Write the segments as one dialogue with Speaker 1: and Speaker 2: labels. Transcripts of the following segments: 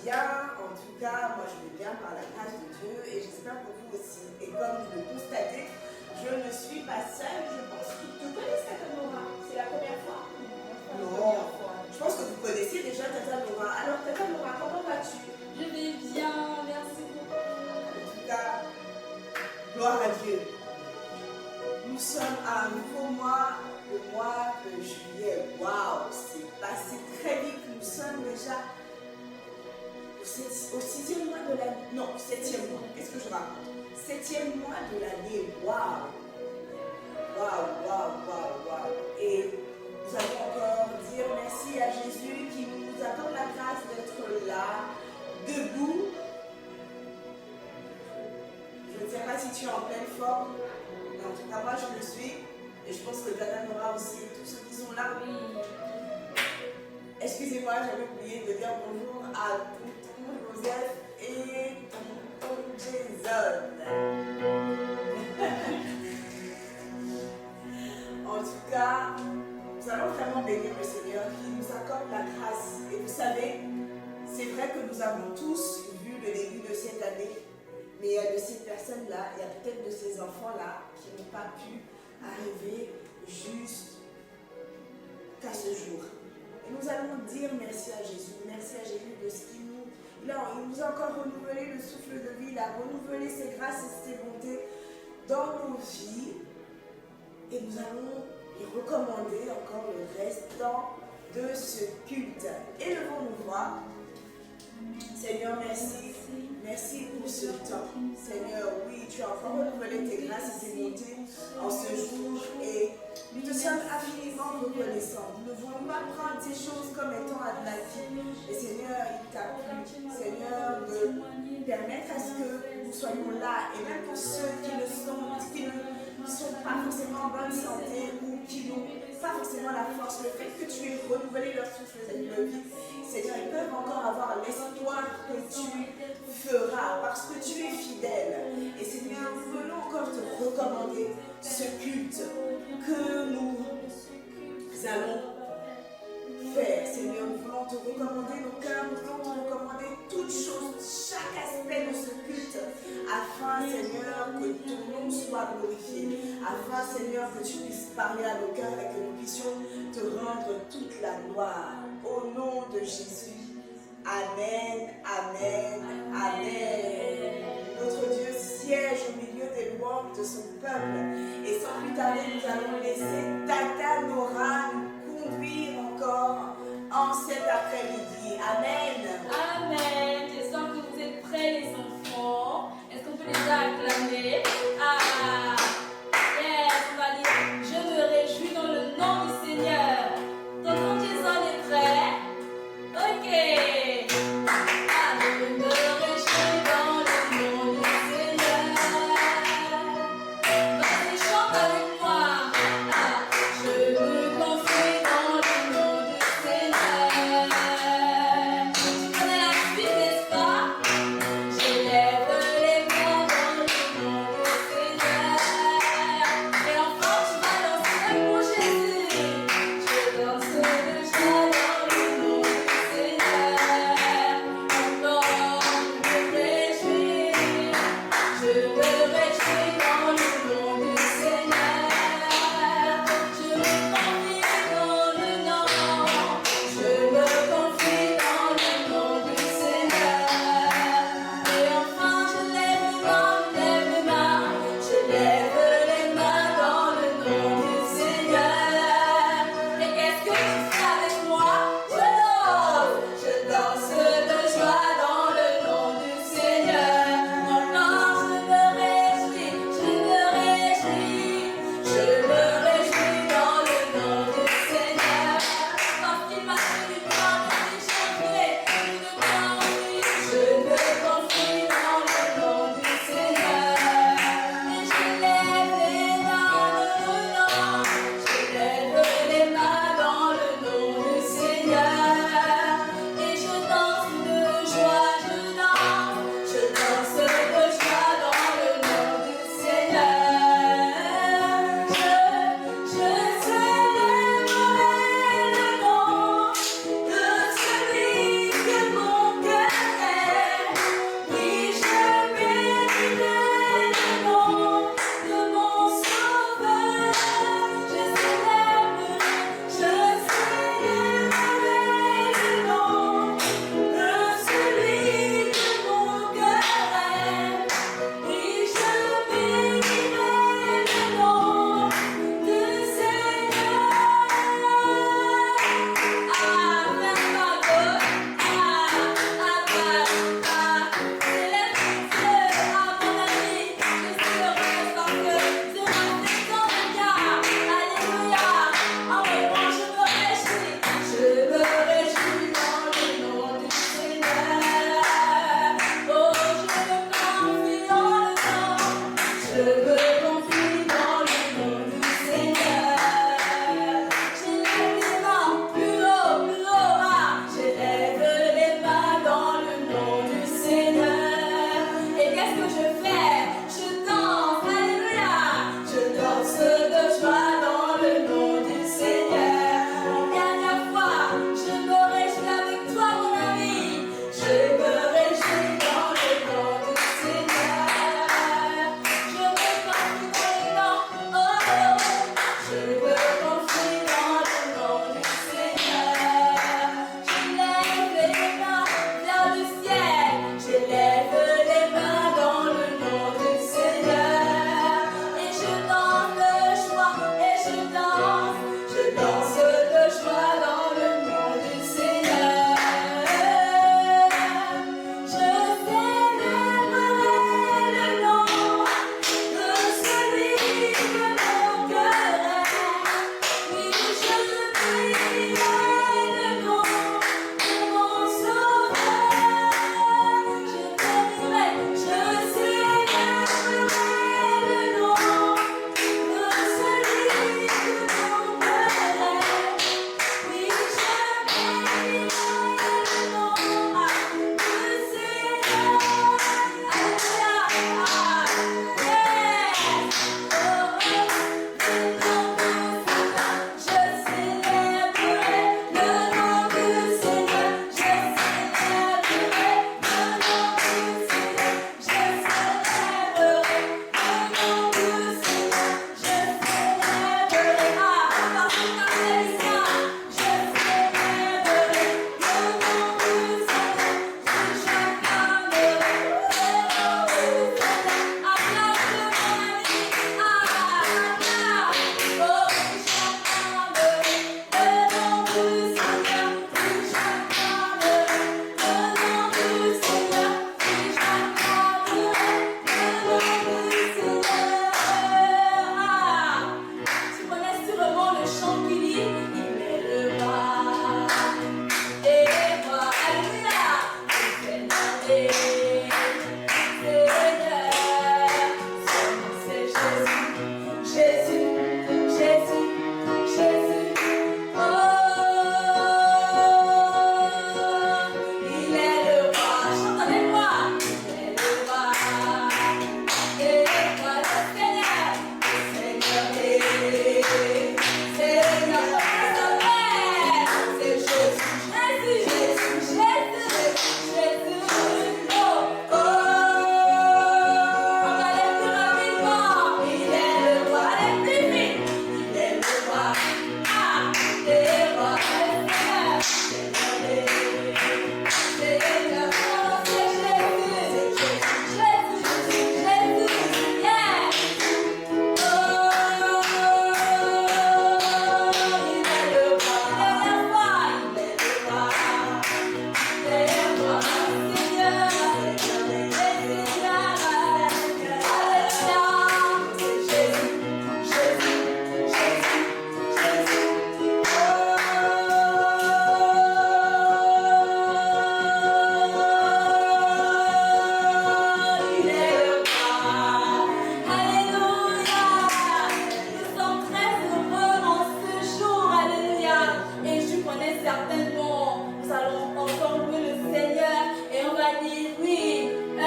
Speaker 1: bien. En tout cas, moi je vais bien par la grâce de Dieu et j'espère que vous aussi. Et comme vous le constatez, je ne suis pas seule, je pense. Tu connais Tata Nora? C'est la première fois? Non. Je pense que vous connaissez déjà Tata Nora. Alors Tata Nora, comment vas-tu?
Speaker 2: Je vais bien, merci beaucoup.
Speaker 1: En tout cas, gloire à Dieu. Nous sommes à un nouveau mois, le mois de juillet. Waouh, c'est passé très vite. Nous sommes déjà au 6e mois de l'année. Non, 7e mois. Qu'est-ce que je raconte? 7e mois de l'année. Waouh. Waouh, waouh, waouh, waouh. Et nous allons encore dire merci à Jésus qui nous accorde la grâce d'être là, debout. Je ne sais pas si tu es en pleine forme. Mais en tout cas, moi, je le suis. Et je pense que Tata Nora aussi, tous ceux qui sont là. Excusez-moi, j'avais oublié de dire bonjour à tonton Joseph et tonton Jason. En tout cas, nous allons vraiment bénir le Seigneur qui nous accorde la grâce. Et vous savez, c'est vrai que nous avons tous vu le début de cette année. Mais il y a de ces personnes-là, il y a peut-être de ces enfants-là qui n'ont pas pu arriver jusqu'à ce jour. Et nous allons dire merci à Jésus de ce qu'il il nous a encore renouvelé le souffle de vie, il a renouvelé ses grâces et ses bontés dans nos vies. Et nous allons lui recommander encore le restant de ce culte. Élevons-nous voix. Seigneur, merci. Merci pour ce temps. Seigneur, oui, tu as encore renouvelé tes grâces et tes bontés en ce jour et nous te sommes infiniment reconnaissants. Nous ne voulons pas prendre ces choses comme étant à de la vie. Et Seigneur, il t'a plu, Seigneur, de permettre à ce que nous soyons là. Et même pour ceux qui ne sont pas forcément en bonne santé ou qui n'ont pas forcément la force, le fait que tu aies renouvelé leur souffle de vie, Seigneur, ils peuvent encore avoir l'espoir que tu feras parce que tu es fidèle. Et Seigneur, nous voulons encore te recommander ce culte que nous allons faire. Seigneur, nous voulons te recommander nos cœurs, nous voulons te recommander toutes choses, chaque aspect de ce culte, afin, Seigneur, que ton nom soit glorifié, afin, Seigneur, que tu puisses parler à nos cœurs et que nous puissions te rendre toute la gloire. Au nom de Jésus. Amen, amen, amen. Notre Dieu siège au milieu des louanges de son peuple. Et sans plus tarder, nous allons laisser Tata Nora nous conduire encore en cet après-midi. Amen.
Speaker 2: Amen. J'espère que vous êtes prêts, les enfants. Est-ce qu'on peut déjà acclamer? Ah, yes, on va dire, je me réjouis dans le nom du Seigneur. Tonton Jason est prêt? Ok. Ah, je me réjouis dans le nom du Seigneur. Vas-y, chante avec moi. Ah, je me confie dans le nom du Seigneur. Tu connais la suite, n'est-ce pas? J'élève les mains dans le nom du Seigneur. Et l'enfant, tu vas danser pour Jésus. Je danse de joie dans le nom du Seigneur.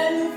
Speaker 2: Allez,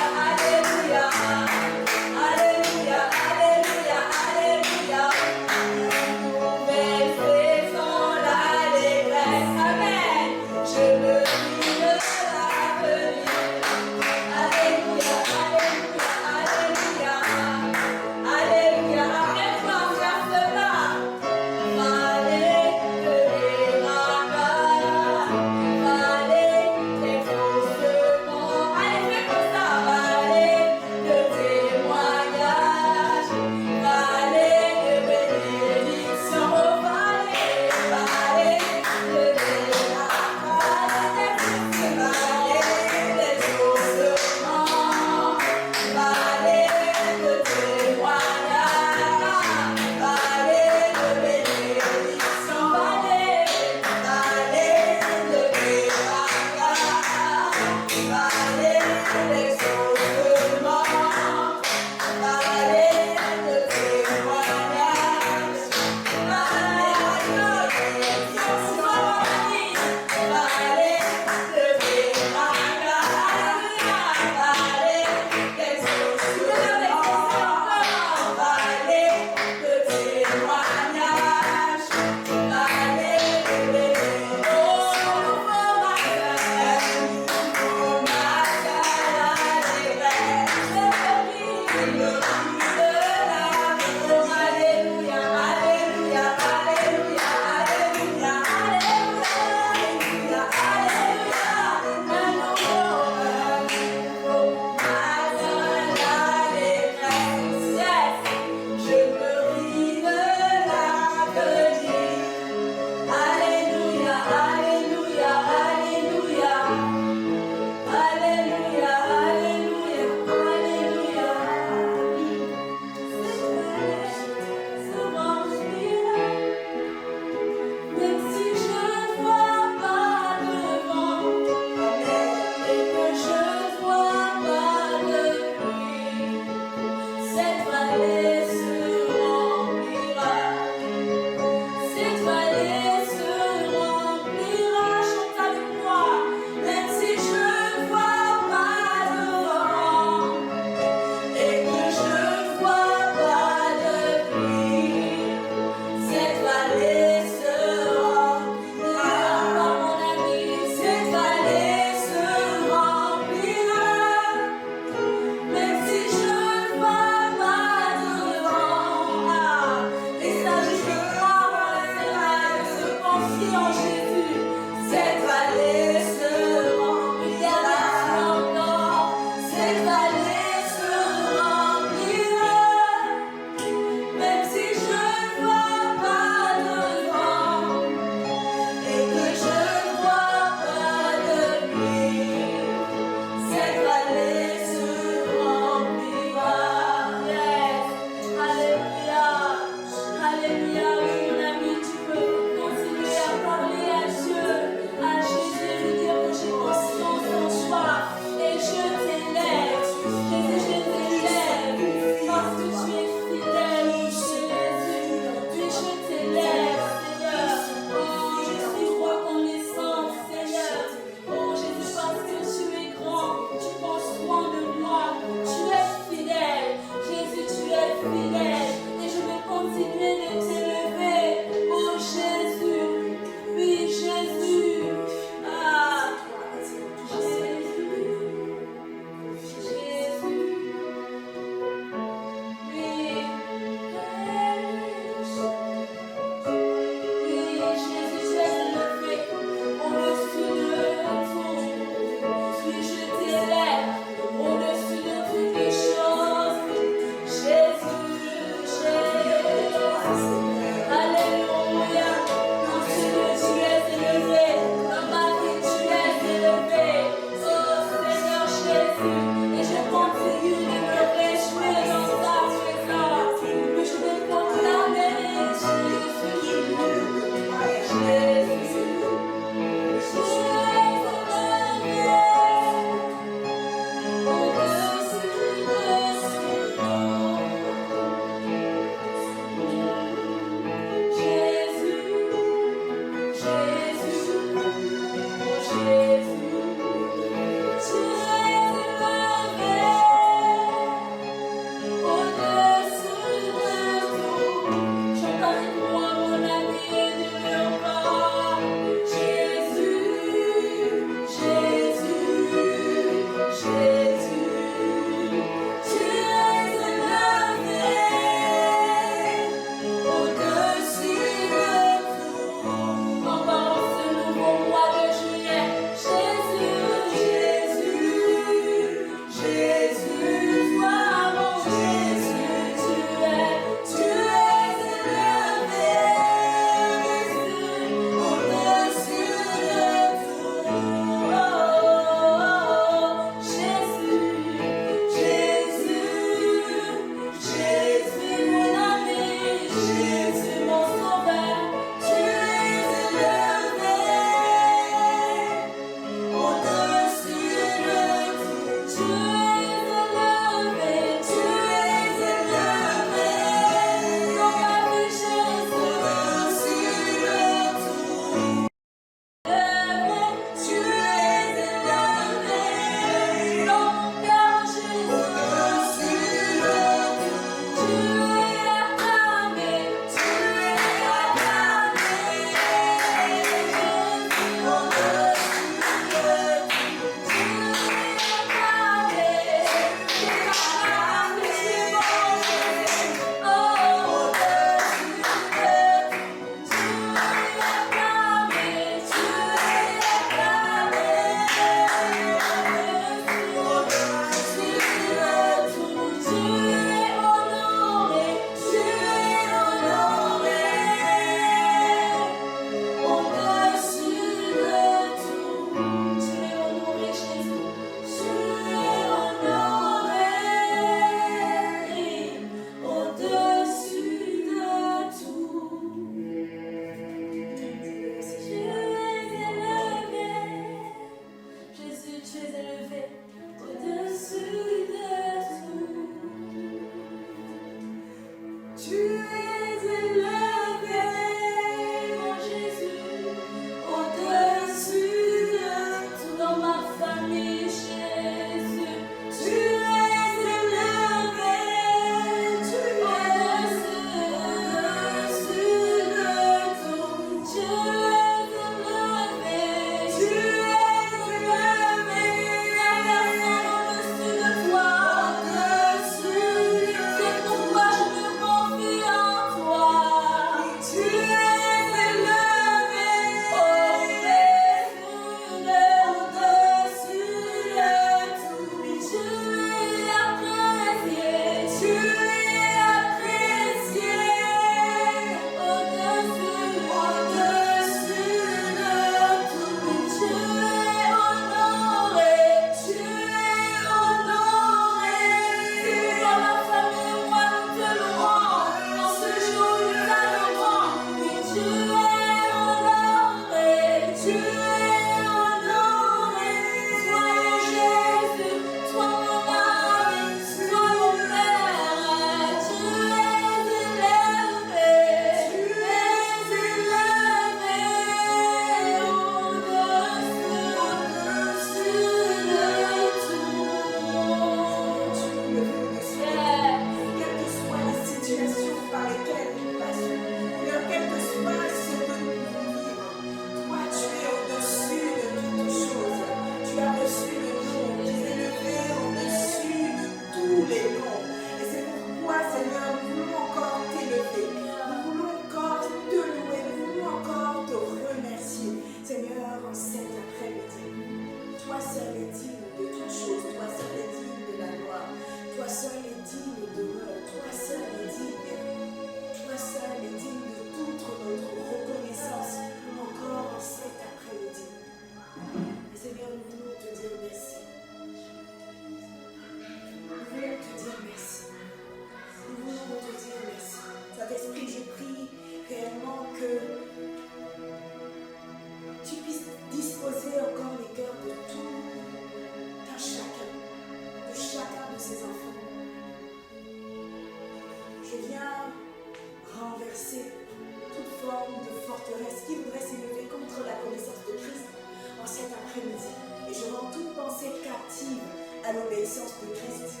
Speaker 1: captive à l'obéissance de Christ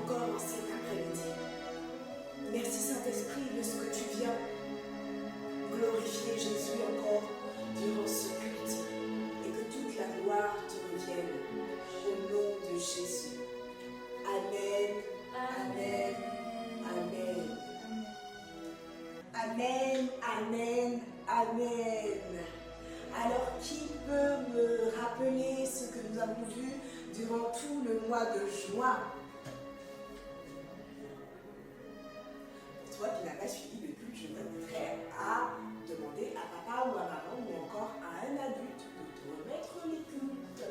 Speaker 1: encore en cet après-midi. Merci Saint-Esprit de ce que tu viens glorifier Jésus encore durant ce culte et que toute la gloire te revienne au nom de Jésus. Amen, amen, amen. Amen, amen, amen. Alors, qui peut me rappeler ce que nous avons vu durant tout le mois de juin? Pour toi qui n'as pas suivi le culte, je t'inviterai à demander à papa ou à maman ou encore à un adulte de te remettre les cultes.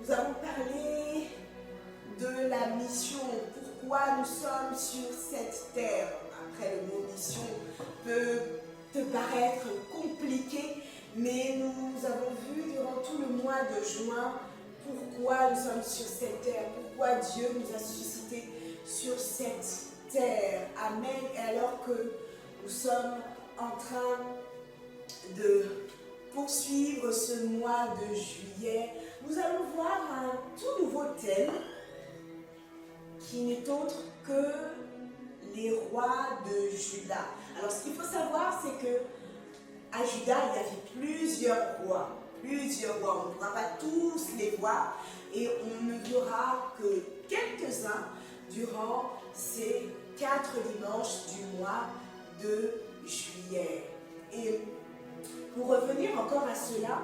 Speaker 1: Nous avons parlé de la mission, pourquoi nous sommes sur cette terre. Après, le mot mission peut te paraître compliqué, mais nous avons vu durant tout le mois de juin pourquoi nous sommes sur cette terre, pourquoi Dieu nous a suscités sur cette terre. Amen. Et alors que nous sommes en train de poursuivre ce mois de juillet, nous allons voir un tout nouveau thème qui n'est autre que les rois de Juda. Alors, ce qu'il faut savoir, c'est que à Juda, il y avait plusieurs rois. On ne pourra pas tous les voir et on ne verra que quelques-uns durant ces 4 dimanches du mois de juillet. Et pour revenir encore à cela,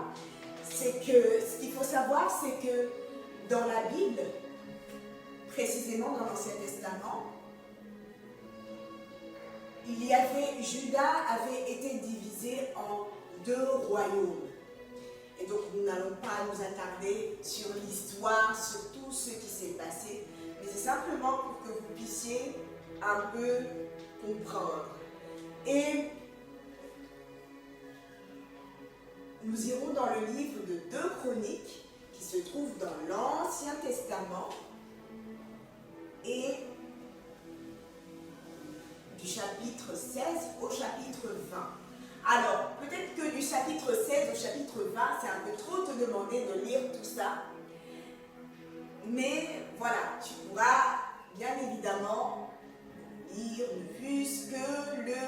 Speaker 1: c'est que ce qu'il faut savoir, c'est que dans la Bible, précisément dans l'Ancien Testament, Juda avait été divisé en 2 royaumes. Et donc nous n'allons pas nous attarder sur l'histoire, sur tout ce qui s'est passé, mais c'est simplement pour que vous puissiez un peu comprendre. Et nous irons dans le livre de 2 Chroniques, qui se trouve dans l'Ancien Testament, et du chapitre 16 au chapitre 20. Alors, peut-être que du chapitre 16 au chapitre 20, c'est un peu trop te demander de lire tout ça. Mais voilà, tu pourras bien évidemment lire ne plus que le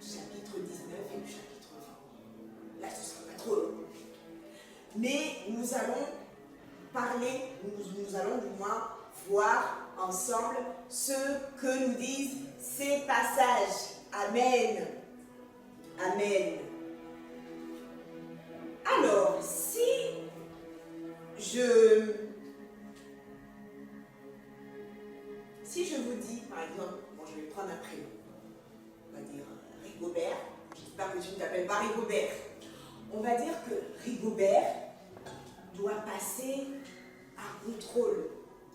Speaker 1: chapitre 19 et le chapitre 20. Là, ce ne sera pas trop long. Mais nous allons parler, nous allons du moins voir ensemble ce que nous disent ces passages. Amen. Amen. Alors, si je vous dis, par exemple, bon, je vais prendre un prénom, on va dire Rigobert, j'espère que tu ne t'appelles pas Rigobert. On va dire que Rigobert doit passer un contrôle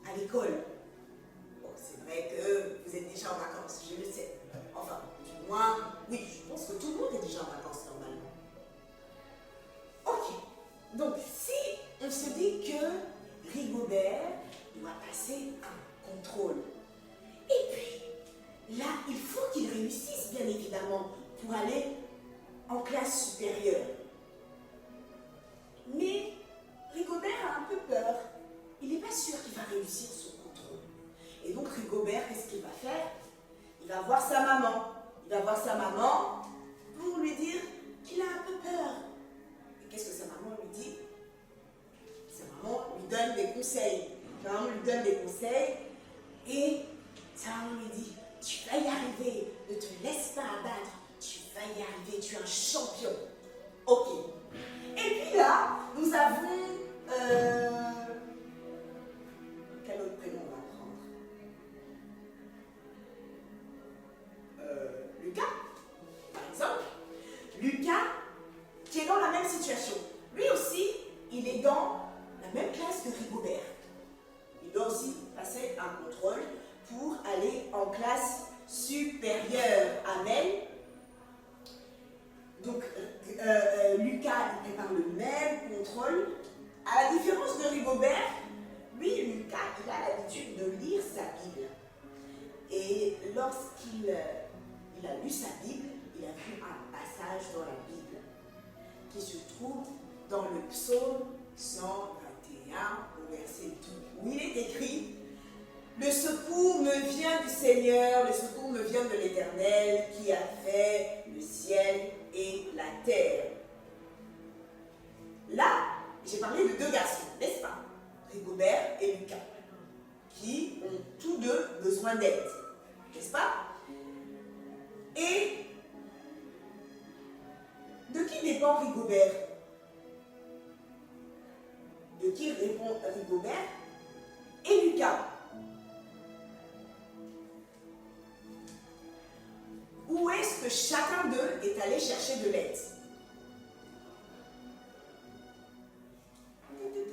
Speaker 1: à l'école. Bon, c'est vrai que vous êtes déjà en vacances, je le sais. Enfin, du moins, oui, je pense que tout le monde est déjà en vacances normalement. Ok, donc si on se dit que Rigobert doit passer un contrôle, et puis là, il faut qu'il réussisse bien évidemment pour aller en classe supérieure. Mais Rigobert a un peu peur. Il n'est pas sûr qu'il va réussir son contrôle. Et donc Rigobert, qu'est-ce qu'il va faire? Il va voir sa maman. Il va voir sa maman pour lui dire qu'il a un peu peur. Et qu'est-ce que sa maman lui dit? Sa maman lui donne des conseils. Sa maman lui donne des conseils et sa maman lui dit: tu vas y arriver, ne te laisse pas abattre, tu vas y arriver, tu es un champion. Ok. Et puis là, nous avons... quel autre prénom on va prendre? Lucas, par exemple. Lucas, qui est dans la même situation. Lui aussi, il est dans la même classe que Rigobert. Il doit aussi passer un contrôle pour aller en classe supérieure. Amen. Donc, Lucas, il prépare le même contrôle. À la différence de Rigobert, lui, Lucas, il a l'habitude de lire sa Bible. Et lorsqu'il a lu sa Bible, il a vu un passage dans la Bible qui se trouve dans le psaume 121 au verset Le secours me vient du Seigneur, le secours me vient de l'Éternel qui a fait le ciel et la terre. Là, j'ai parlé de deux garçons, n'est-ce pas? Rigobert et Lucas, qui ont tous deux besoin d'aide, n'est-ce pas? Et de qui dépend Rigobert? De qui répond Rigobert et Lucas? Où est-ce que chacun d'eux est allé chercher de l'aide?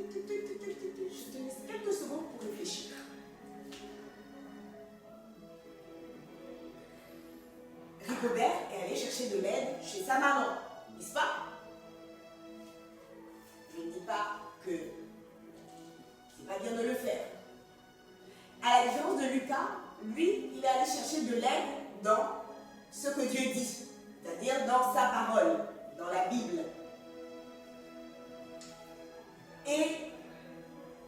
Speaker 1: Je te laisse quelques secondes pour réfléchir. Rigobert est allé chercher de l'aide chez sa maman, n'est-ce pas? Je ne dis pas que c'est pas bien de le faire. À la différence de Lucas, lui, il est allé chercher de l'aide dans ce que Dieu dit, c'est-à-dire dans sa parole, dans la Bible. Et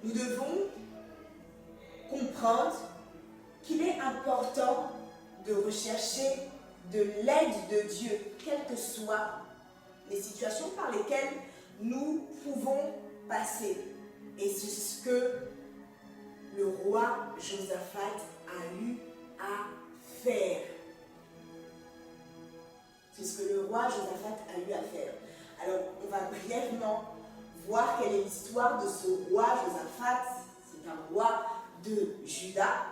Speaker 1: nous devons comprendre qu'il est important de rechercher de l'aide de Dieu, quelles que soient les situations par lesquelles nous pouvons passer. Et c'est ce que le roi Josaphat a eu à faire. C'est ce que le roi Josaphat a eu à faire. Alors, on va brièvement voir quelle est l'histoire de ce roi Josaphat. C'est un roi de Juda.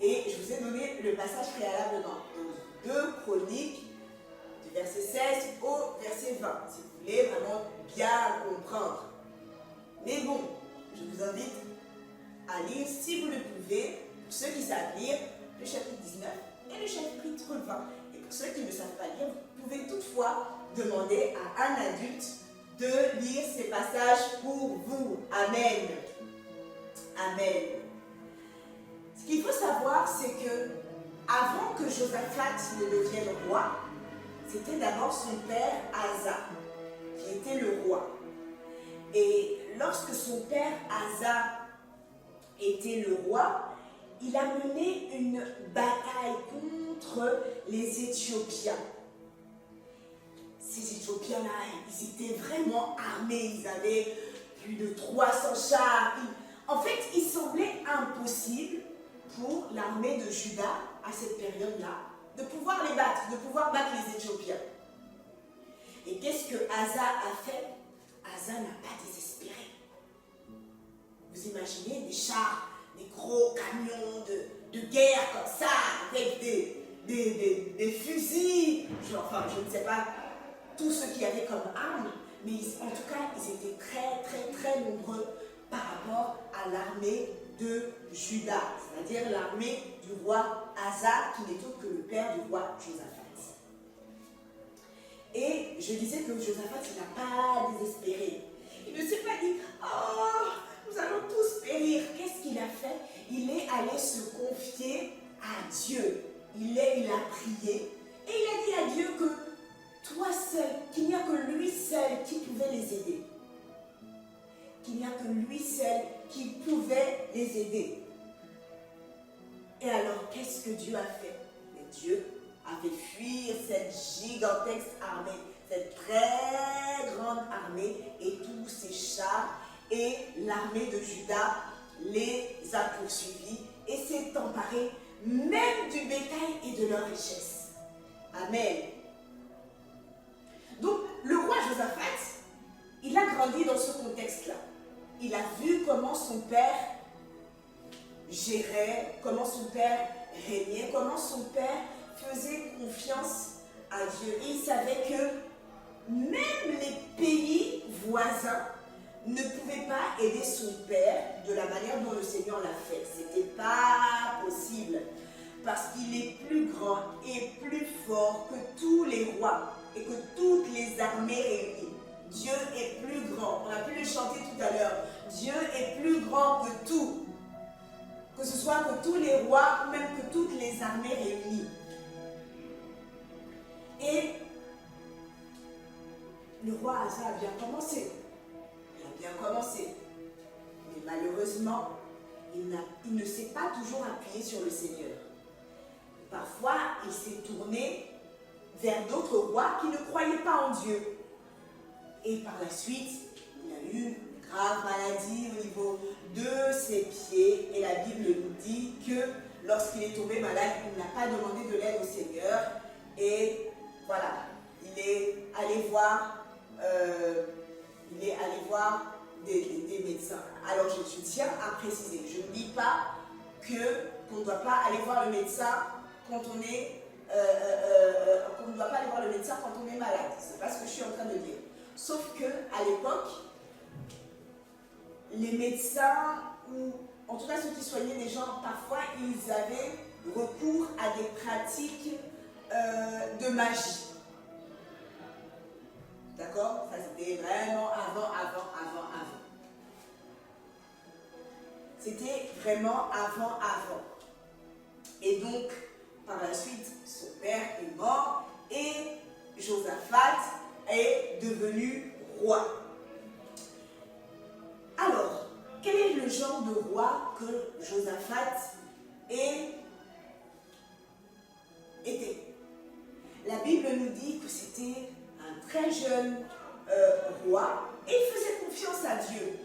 Speaker 1: Et je vous ai donné le passage préalablement. Dans 2 Chroniques, du verset 16 au verset 20, si vous voulez vraiment bien comprendre. Mais bon, je vous invite à lire, si vous le pouvez, pour ceux qui savent lire, le chapitre 19 et le chapitre 20. Et pour ceux qui ne savent pas lire, vous pouvez toutefois demander à un adulte de lire ces passages pour vous. Amen. Amen. Ce qu'il faut savoir, c'est que avant que Josaphat ne devienne roi, c'était d'abord son père Asa qui était le roi. Et lorsque son père Asa était le roi, il a mené une bataille contre les Éthiopiens. Ces Éthiopiens-là, ils étaient vraiment armés, ils avaient plus de 300 chars. En fait, il semblait impossible pour l'armée de Juda, à cette période-là, de pouvoir les battre, de pouvoir battre les Éthiopiens. Et qu'est-ce que Asa a fait? Asa n'a pas désespéré. Vous imaginez des chars, des gros camions de guerre comme ça, avec des fusils, enfin je ne sais pas, tout ce qu'il y avait comme armes, mais en tout cas, ils étaient très très très nombreux par rapport à l'armée de Juda, c'est-à-dire l'armée du roi Asa, qui n'est autre que le père du roi Josaphat. Et je disais que Josaphat, il n'a pas désespéré. Il ne s'est pas dit, oh, nous allons tous périr. Qu'est-ce qu'il a fait? Il est allé se confier à Dieu. Il a prié et il a dit à Dieu que toi seul, qu'il n'y a que lui seul qui pouvait les aider. Qu'il n'y a que lui seul qui pouvait les aider. Et alors, qu'est-ce que Dieu a fait? Et Dieu a fait fuir cette gigantesque armée, cette très grande armée et tous ces chars, et l'armée de Juda les a poursuivis et s'est emparée même du bétail et de leur richesse. Amen. Donc, le roi Josaphat, il a grandi dans ce contexte-là. Il a vu comment son père gérait, comment son père régnait, comment son père faisait confiance à Dieu. Et il savait que même les pays voisins ne pouvaient pas aider son père de la manière dont le Seigneur l'a fait. C'était pas possible. Parce qu'il est plus grand et plus fort que tous les rois et que toutes les armées réunies. Dieu est plus grand. On a pu le chanter tout à l'heure. Dieu est plus grand que tout. Que ce soit que tous les rois ou même que toutes les armées réunies. Et le roi Asa a bien commencé. Il a bien commencé. Mais malheureusement, il n'a s'est pas toujours appuyé sur le Seigneur. Parfois, il s'est tourné vers d'autres rois qui ne croyaient pas en Dieu. Et par la suite, il a eu une grave maladie au niveau de ses pieds. Et la Bible nous dit que lorsqu'il est tombé malade, il n'a pas demandé de l'aide au Seigneur. Et voilà, il est allé voir des médecins. Alors je tiens à préciser, je ne dis pas qu'on ne doit pas aller voir le médecin quand on est qu'on ne doit pas aller voir le médecin quand on est malade. C'est pas ce que je suis en train de dire. Sauf que à l'époque, les médecins, ou en tout cas ceux qui soignaient les gens, parfois ils avaient recours à des pratiques de magie. D'accord? Ça c'était vraiment avant. C'était vraiment avant. Et donc, par la suite, son père est mort et Josaphat est devenu roi. Alors, quel est le genre de roi que Josaphat était? La Bible nous dit que c'était un très jeune roi et il faisait confiance à Dieu.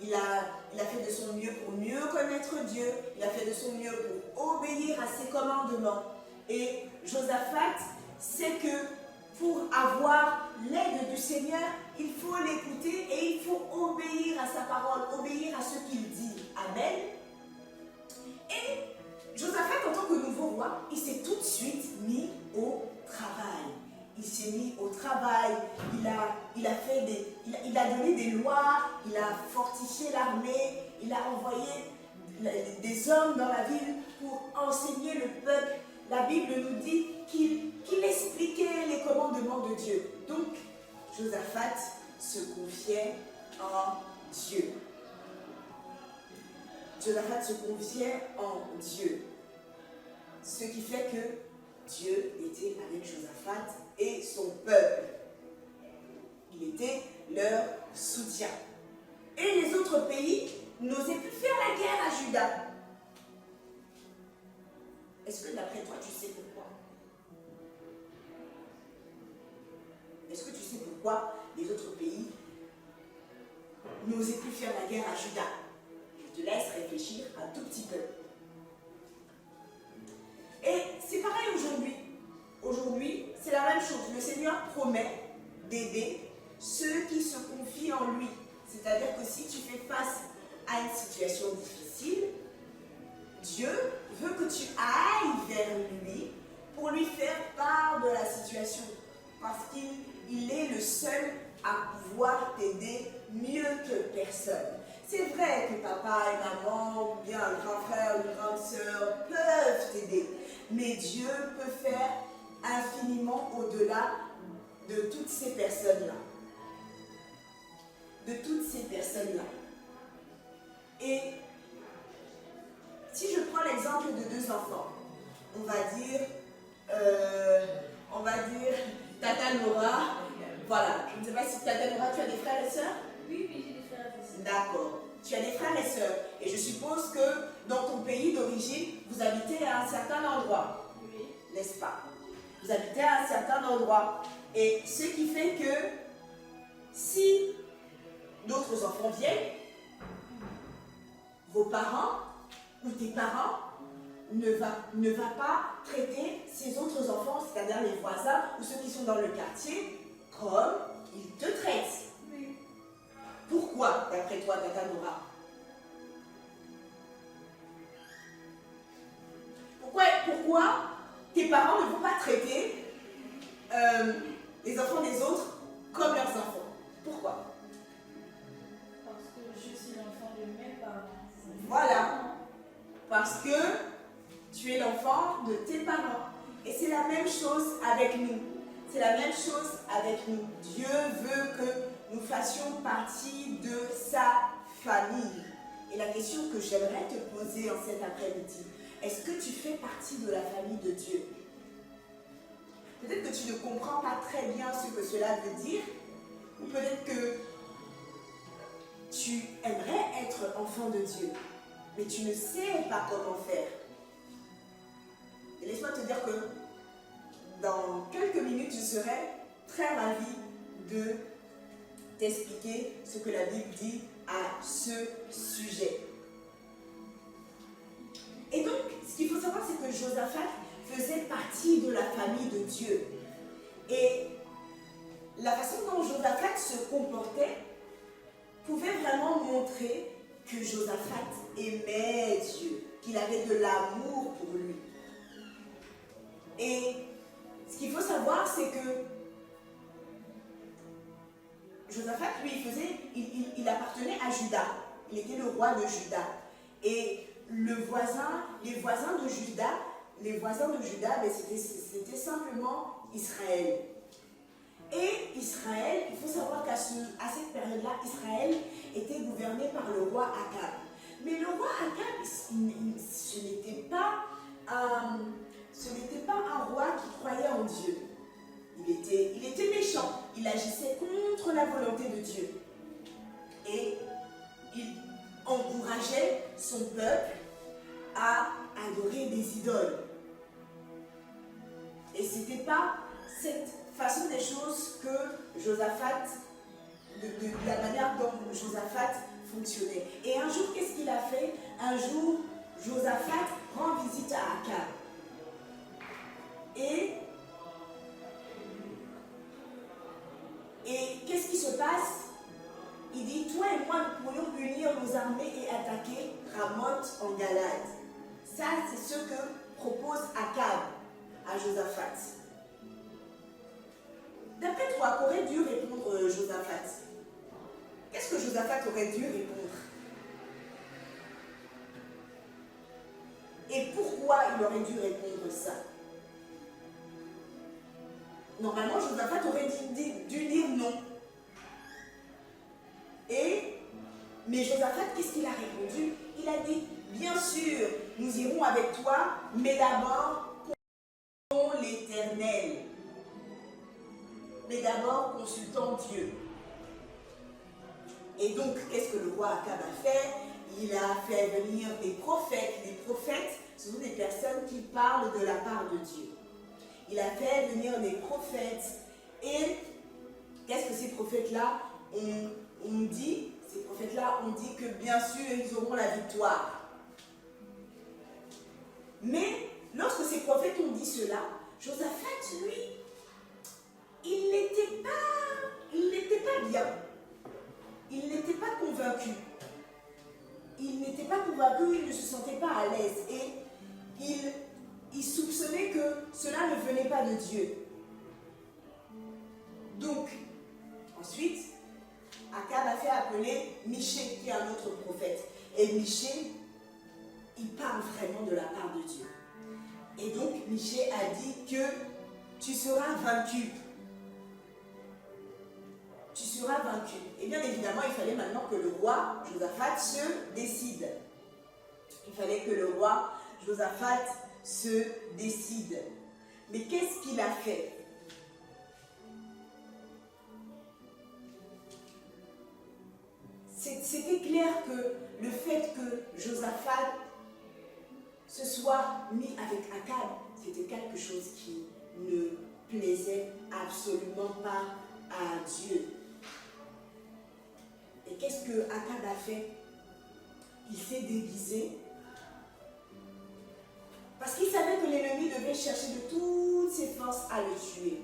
Speaker 1: Il a fait de son mieux pour mieux connaître Dieu. Il a fait de son mieux pour obéir à ses commandements. Et Josaphat sait que pour avoir l'aide du Seigneur, il faut l'écouter et il faut obéir à sa parole, obéir à ce qu'il dit. Amen. Et Josaphat, en tant que nouveau roi, il s'est tout de suite mis au travail. Il s'est mis au travail, il a donné des lois, il a fortifié l'armée, il a envoyé des hommes dans la ville pour enseigner le peuple. La Bible nous dit qu'il expliquait les commandements de Dieu. Donc, Josaphat se confiait en Dieu. Josaphat se confiait en Dieu. Ce qui fait que Dieu était avec Josaphat et son peuple. Il était leur soutien. Et les autres pays n'osaient plus faire la guerre à Juda. Est-ce que d'après toi, tu sais pourquoi? Est-ce que tu sais pourquoi les autres pays n'osaient plus faire la guerre à Juda? Je te laisse réfléchir un tout petit peu. Et c'est pareil aujourd'hui. Aujourd'hui, c'est la même chose. Le Seigneur promet d'aider ceux qui se confient en lui. C'est-à-dire que si tu fais face à une situation difficile, Dieu veut que tu ailles vers lui pour lui faire part de la situation. Parce qu'il est le seul à pouvoir t'aider mieux que personne. C'est vrai que papa et maman, ou bien un grand frère ou une grande sœur peuvent t'aider. Mais Dieu peut faire infiniment au-delà de toutes ces personnes-là. Et si je prends l'exemple de deux enfants, on va dire Tata Nora, voilà, je ne sais pas si Tata Nora, tu as des frères et sœurs?
Speaker 2: Oui, j'ai des frères et sœurs.
Speaker 1: D'accord, tu as des frères et sœurs. Et je suppose que dans ton pays d'origine, vous habitez à un certain endroit.
Speaker 2: Oui.
Speaker 1: N'est-ce pas? Vous habitez à un certain endroit. Et ce qui fait que si d'autres enfants viennent, vos parents ou tes parents ne va pas traiter ces autres enfants, c'est-à-dire les voisins ou ceux qui sont dans le quartier, comme ils te traitent.
Speaker 2: Oui.
Speaker 1: Pourquoi, d'après toi, Tata Nora? Pourquoi tes parents ne vont pas traiter les enfants des autres comme leurs enfants? Pourquoi?
Speaker 2: Parce que je suis l'enfant de mes parents.
Speaker 1: Voilà. Parce que tu es l'enfant de tes parents. Et c'est la même chose avec nous. C'est la même chose avec nous. Dieu veut que nous fassions partie de sa famille. Et la question que j'aimerais te poser en cet après-midi, est-ce que tu fais partie de la famille de Dieu? Peut-être que tu ne comprends pas très bien ce que cela veut dire, ou peut-être que tu aimerais être enfant de Dieu. mais tu ne sais pas comment faire. Et laisse-moi te dire que dans quelques minutes, je serai très ravie de t'expliquer ce que la Bible dit à ce sujet. Et donc, ce qu'il faut savoir, c'est que Josaphat faisait partie de la famille de Dieu. Et la façon dont Josaphat se comportait pouvait vraiment montrer que Josaphat aimait Dieu, qu'il avait de l'amour pour lui. Et ce qu'il faut savoir, c'est que Josaphat, lui, il appartenait à Juda. Il était le roi de Juda. Et les voisins de Juda, ben, c'était simplement Israël. Et Israël, il faut savoir qu'à cette période-là, Israël était gouverné par le roi Akab. Mais le roi Akab, ce n'était pas un roi qui croyait en Dieu. Il était méchant, il agissait contre la volonté de Dieu. Et il encourageait son peuple à adorer des idoles. Et ce n'était pas cette façon des choses que Josaphat, de la manière dont Josaphat fonctionnait. Et un jour, qu'est-ce qu'il a fait? Un jour, Josaphat rend visite à Akab. Et qu'est-ce qui se passe? Il dit, toi et moi, nous pourrions unir nos armées et attaquer Ramoth en Galade. Ça, c'est ce que propose Akab à Josaphat. D'après toi, qu'aurait dû répondre Josaphat? Qu'est-ce que Josaphat aurait dû répondre? Et pourquoi il aurait dû répondre ça? Normalement, Josaphat aurait dû dire non. Mais Josaphat, qu'est-ce qu'il a répondu? Il a dit, bien sûr, nous irons avec toi, mais d'abord, consultons l'Éternel. Mais d'abord, consultons Dieu. Et donc, qu'est-ce que le roi Akab a fait? Il a fait venir des prophètes. Les prophètes, ce sont des personnes qui parlent de la part de Dieu. Il a fait venir des prophètes. Et qu'est-ce que ces prophètes-là ont dit? Ces prophètes-là ont dit que bien sûr, ils auront la victoire. Mais lorsque ces prophètes ont dit cela, Josaphat, lui, il n'était pas bien. Il n'était pas convaincu. Il n'était pas convaincu, il ne se sentait pas à l'aise. Et il soupçonnait que cela ne venait pas de Dieu. Donc, ensuite, Akab a fait appeler Michée, qui est un autre prophète. Et Michée, il parle vraiment de la part de Dieu. Et donc, Michée a dit que tu seras vaincu. Tu seras vaincu. Et bien évidemment, il fallait maintenant que le roi Josaphat se décide. Il fallait que le roi Josaphat se décide. Mais qu'est-ce qu'il a fait? C'était clair que le fait que Josaphat se soit mis avec Akab, c'était quelque chose qui ne plaisait absolument pas à Dieu. Et qu'est-ce que Akab a fait? Il s'est déguisé parce qu'il savait que l'ennemi devait chercher de toutes ses forces à le tuer.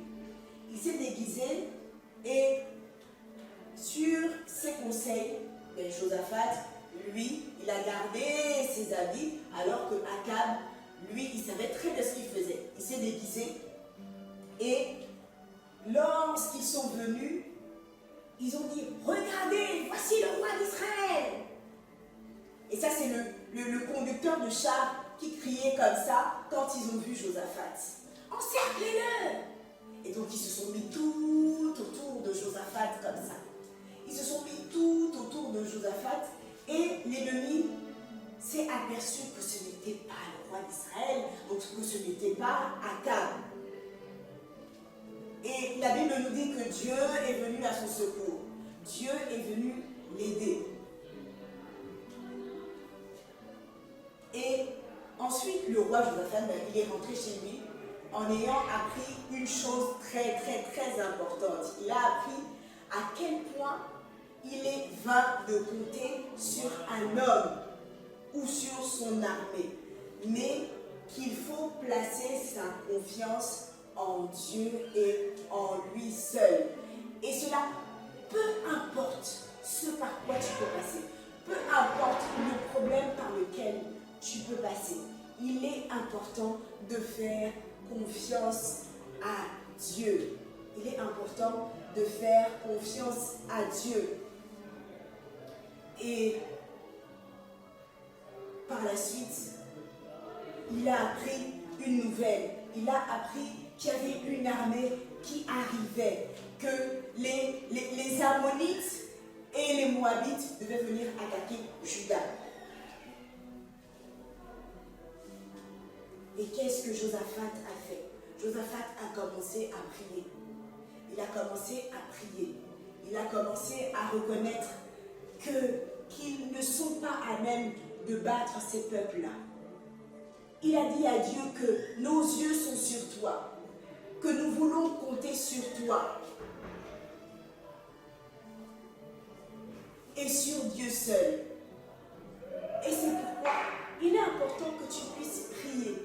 Speaker 1: Il s'est déguisé et sur ses conseils, Josaphat, lui, il a gardé ses habits alors que Akab, lui, il savait très bien ce qu'il faisait. Il s'est déguisé et lorsqu'ils sont venus, ils ont dit, regardez, voici le roi d'Israël. Et ça, c'est le conducteur de char qui criait comme ça quand ils ont vu Josaphat. Encerclez-le! Et donc, ils se sont mis tout autour de Josaphat comme ça. Ils se sont mis tout autour de Josaphat et l'ennemi s'est aperçu que ce n'était pas le roi d'Israël, donc que ce n'était pas Akab. Et la Bible nous dit que Dieu est venu à son secours. Dieu est venu l'aider. Éphraim, il est rentré chez lui en ayant appris une chose très, très, très importante. Il a appris à quel point il est vain de compter sur un homme ou sur son armée, mais qu'il faut placer sa confiance en Dieu et en lui seul. Et cela, peu importe ce par quoi tu peux passer, peu importe le problème par lequel tu peux passer, il est important de faire confiance à Dieu. Il est important de faire confiance à Dieu. Et par la suite, il a appris une nouvelle. Il a appris qu'il y avait une armée qui arrivait, que les Ammonites et les Moabites devaient venir attaquer Juda. Et qu'est-ce que Josaphat a fait? Josaphat a commencé à prier. Il a commencé à prier. Il a commencé à reconnaître qu'ils ne sont pas à même de battre ces peuples-là. Il a dit à Dieu que nos yeux sont sur toi, que nous voulons compter sur toi et sur Dieu seul. Et c'est pourquoi il est important que tu puisses prier,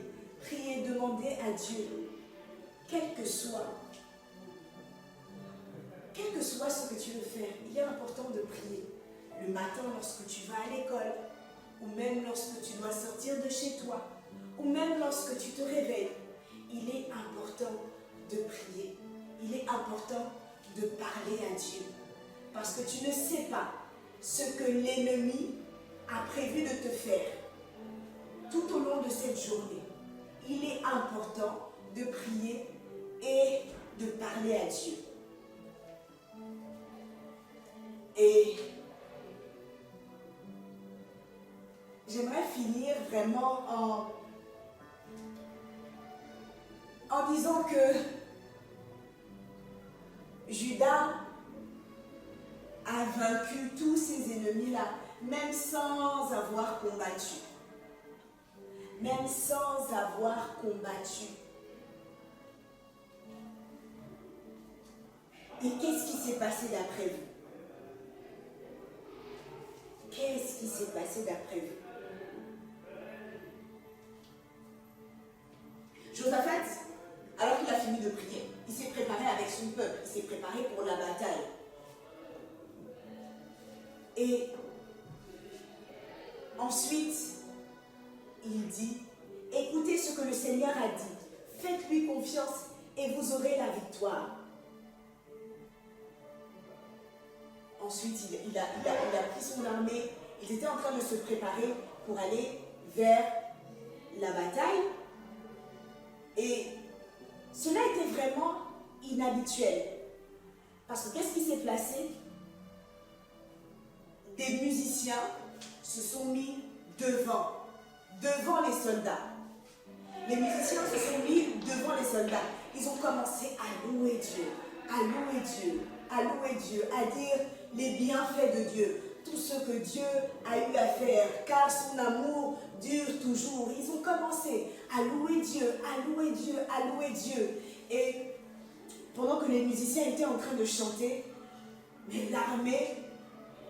Speaker 1: demander à Dieu, quel que soit ce que tu veux faire, il est important de prier. Le matin lorsque tu vas à l'école, ou même lorsque tu dois sortir de chez toi, ou même lorsque tu te réveilles, il est important de prier. Il est important de parler à Dieu. Parce que tu ne sais pas ce que l'ennemi a prévu de te faire tout au long de cette journée. Il est important de prier et de parler à Dieu. Et j'aimerais finir vraiment en disant que Judas a vaincu tous ses ennemis-là, même sans avoir combattu. Même sans avoir combattu. Et qu'est-ce qui s'est passé d'après vous? Qu'est-ce qui s'est passé d'après vous? Josaphat, alors qu'il a fini de prier, il s'est préparé avec son peuple, il s'est préparé pour la bataille. Et ensuite, il dit, écoutez ce que le Seigneur a dit, faites-lui confiance et vous aurez la victoire. Ensuite, il a pris son armée, ils étaient en train de se préparer pour aller vers la bataille. Et cela était vraiment inhabituel. Parce que qu'est-ce qui s'est passé? Des musiciens se sont mis devant les soldats. Les musiciens se sont mis devant les soldats. Ils ont commencé à louer Dieu, à louer Dieu, à louer Dieu, à dire les bienfaits de Dieu, tout ce que Dieu a eu à faire, car son amour dure toujours. Ils ont commencé à louer Dieu, à louer Dieu, à louer Dieu. Et pendant que les musiciens étaient en train de chanter, mais l'armée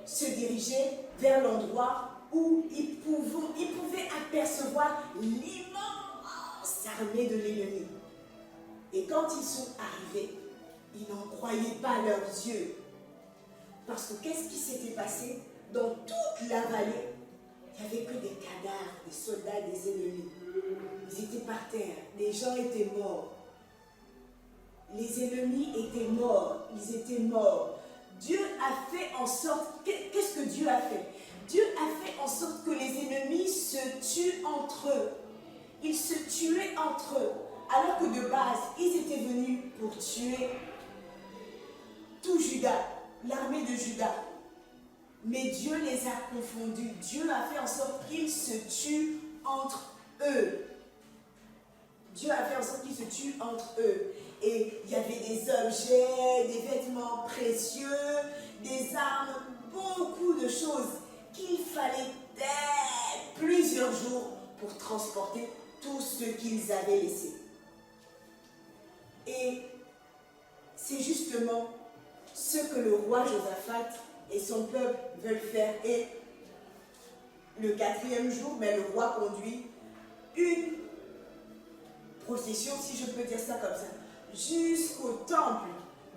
Speaker 1: se dirigeait vers l'endroit où ils pouvaient apercevoir l'immense armée de l'ennemi. Et quand ils sont arrivés, ils n'en croyaient pas leurs yeux. Parce que qu'est-ce qui s'était passé? Dans toute la vallée, il n'y avait que des cadavres, des soldats, des ennemis. Ils étaient par terre, les gens étaient morts. Les ennemis étaient morts, ils étaient morts. Dieu a fait en sorte, qu'est-ce que Dieu a fait? Dieu a fait en sorte que les ennemis se tuent entre eux. Ils se tuaient entre eux, alors que de base, ils étaient venus pour tuer tout Juda, l'armée de Juda. Mais Dieu les a confondus. Dieu a fait en sorte qu'ils se tuent entre eux. Dieu a fait en sorte qu'ils se tuent entre eux. Et il y avait des objets, des vêtements précieux, des armes, beaucoup de choses qu'il fallait plusieurs jours pour transporter tout ce qu'ils avaient laissé. Et c'est justement ce que le roi Josaphat et son peuple veulent faire. Et le 4e jour, mais le roi conduit une procession, si je peux dire ça comme ça, jusqu'au temple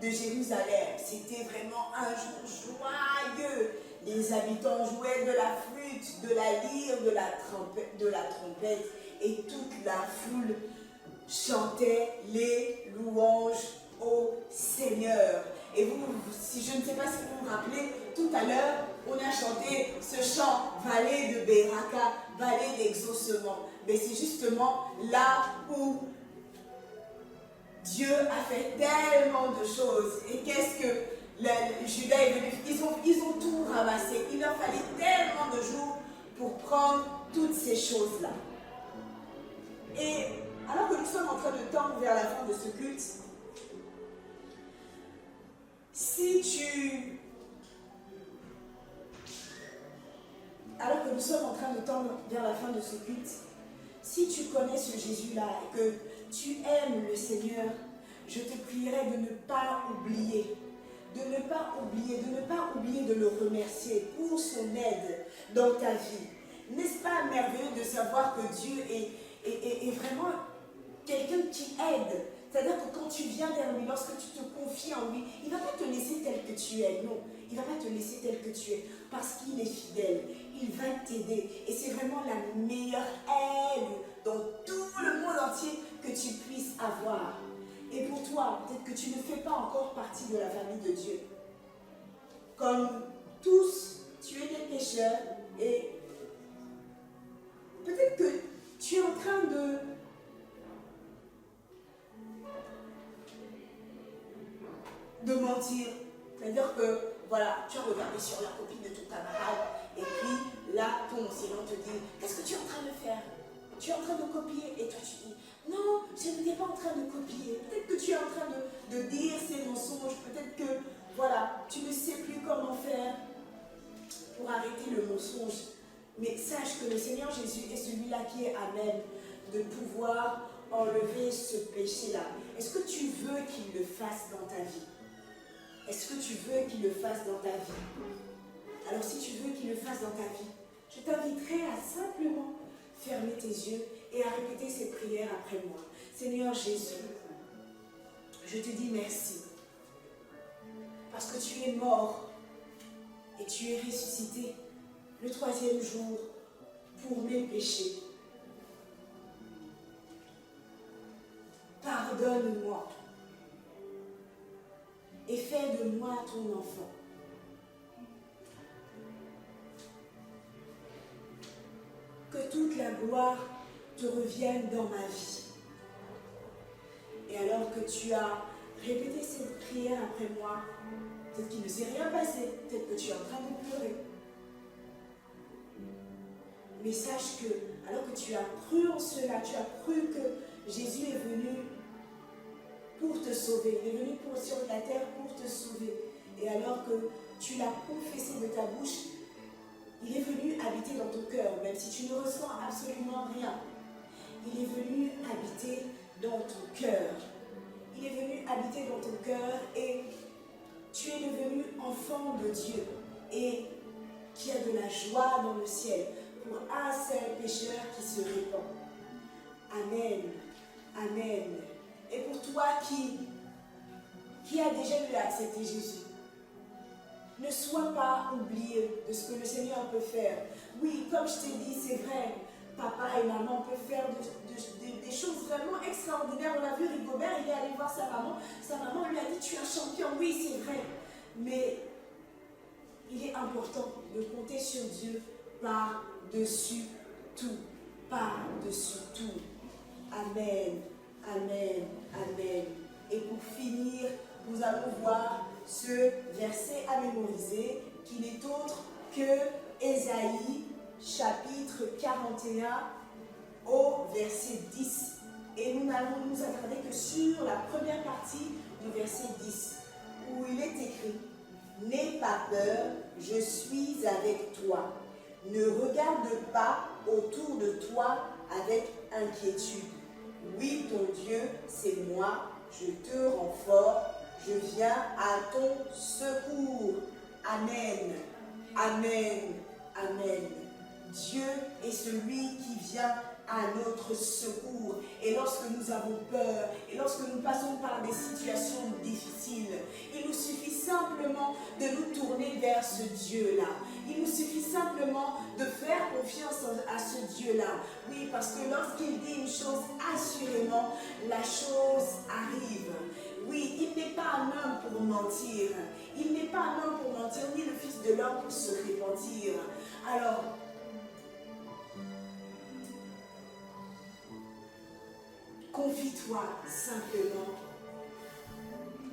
Speaker 1: de Jérusalem. C'était vraiment un jour joyeux. Les habitants jouaient de la flûte, de la lyre, de la trompette, et toute la foule chantait les louanges au Seigneur. Et vous, si je ne sais pas si vous vous rappelez, tout à l'heure, on a chanté ce chant, vallée de Beraka, vallée d'exaucement. Mais c'est justement là où Dieu a fait tellement de choses. Et qu'est-ce que Judas est venu? Ils ont tout ramassé. Il leur fallait tellement de jours pour prendre toutes ces choses-là. Et alors que nous sommes en train de tendre vers la fin de ce culte, alors que nous sommes en train de tendre vers la fin de ce culte, si tu connais ce Jésus-là et que tu aimes le Seigneur, je te prierai de ne pas oublier, de le remercier pour son aide dans ta vie. N'est-ce pas merveilleux de savoir que Dieu est vraiment quelqu'un qui aide? C'est-à-dire que quand tu viens vers lui, lorsque tu te confies en lui, il ne va pas te laisser tel que tu es. Non, il ne va pas te laisser tel que tu es. Parce qu'il est fidèle. Il va t'aider. Et c'est vraiment la meilleure aide dans tout le monde entier que tu puisses avoir. Et pour toi, peut-être que tu ne fais pas encore partie de la famille de Dieu. Comme tous, tu es des pécheurs. Et peut-être que tu es en train de mentir. C'est-à-dire que, voilà, tu as regardé sur la copine de ton camarade et puis là, ton enseignant te dit, qu'est-ce que tu es en train de faire? Tu es en train de copier. Et toi, tu dis, non, je n'étais pas en train de copier. Peut-être que tu es en train de dire ces mensonges. Peut-être que, voilà, tu ne sais plus comment faire pour arrêter le mensonge. Mais sache que le Seigneur Jésus est celui-là qui est à même de pouvoir enlever ce péché-là. Est-ce que tu veux qu'il le fasse dans ta vie? Est-ce que tu veux qu'il le fasse dans ta vie? Alors si tu veux qu'il le fasse dans ta vie, je t'inviterai à simplement fermer tes yeux et à répéter ces prières après moi. Seigneur Jésus, je te dis merci. Parce que tu es mort et tu es ressuscité le 3e jour pour mes péchés. Pardonne-moi et fais de moi ton enfant. Que toute la gloire te revienne dans ma vie. Et alors que tu as répété cette prière après moi, peut-être qu'il ne s'est rien passé, peut-être que tu es en train de pleurer. Mais sache que, alors que tu as cru en cela, tu as cru que Jésus est venu pour te sauver. Il est venu sur la terre pour te sauver. Et alors que tu l'as confessé de ta bouche, il est venu habiter dans ton cœur, même si tu ne ressens absolument rien. Il est venu habiter dans ton cœur. Il est venu habiter dans ton cœur et tu es devenu enfant de Dieu et qui a de la joie dans le ciel pour un seul pécheur qui se répand. Amen. Amen. Et pour toi qui a déjà dû accepter Jésus, ne sois pas oublié de ce que le Seigneur peut faire. Oui, comme je t'ai dit, c'est vrai, papa et maman peuvent faire des choses vraiment extraordinaires. On a vu Rigobert, il est allé voir sa maman. Sa maman lui a dit, tu es un champion. Oui, c'est vrai. Mais il est important de compter sur Dieu par-dessus tout. Par-dessus tout. Amen. Amen. Amen. Et pour finir, nous allons voir ce verset à mémoriser qui n'est autre que Ésaïe chapitre 41 au verset 10. Et nous n'allons nous attarder que sur la première partie du verset 10 où il est écrit « N'aie pas peur, je suis avec toi. Ne regarde pas autour de toi avec inquiétude. Oui, ton Dieu, c'est moi, je te rends fort, je viens à ton secours. Amen, amen, amen. Dieu est celui qui vient à notre secours. Et lorsque nous avons peur, et lorsque nous passons par des situations difficiles, il nous suffit simplement de nous tourner vers ce Dieu-là. Il nous suffit simplement de faire confiance à ce Dieu-là. Oui, parce que lorsqu'il dit une chose, assurément, la chose arrive. Oui, il n'est pas un homme pour mentir. Il n'est pas un homme pour mentir, ni le Fils de l'homme pour se repentir. Alors, confie-toi simplement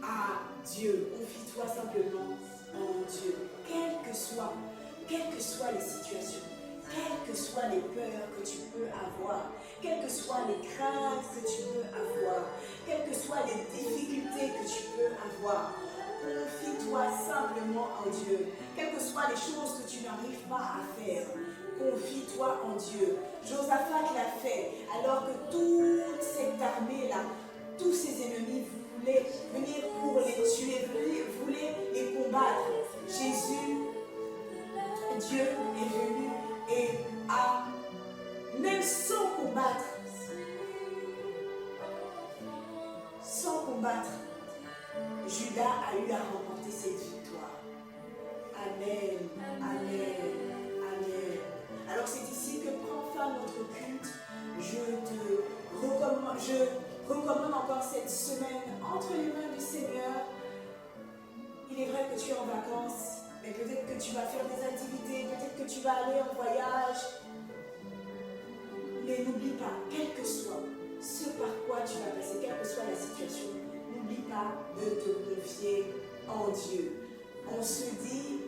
Speaker 1: à Dieu. Confie-toi simplement en Dieu. Quelles que soient les situations, quelles que soient les peurs que tu peux avoir, quelles que soient les craintes que tu peux avoir, quelles que soient les difficultés que tu peux avoir, confie-toi simplement en Dieu. Quelles que soient les choses que tu n'arrives pas à faire, confie-toi en Dieu. Josaphat l'a fait alors que toute cette armée-là, tous ses ennemis voulaient venir pour les tuer, voulaient les combattre. Jésus, Dieu est venu et a, même sans combattre, Judas a eu à remporter cette victoire. Amen, amen, amen. Alors c'est ici que prend fin notre culte. Je recommande encore cette semaine entre les mains du Seigneur. Il est vrai que tu es en vacances, mais peut-être que tu vas faire des activités, peut-être que tu vas aller en voyage. Mais n'oublie pas, quel que soit ce par quoi tu vas passer, quelle que soit la situation, n'oublie pas de te confier en Dieu. On se dit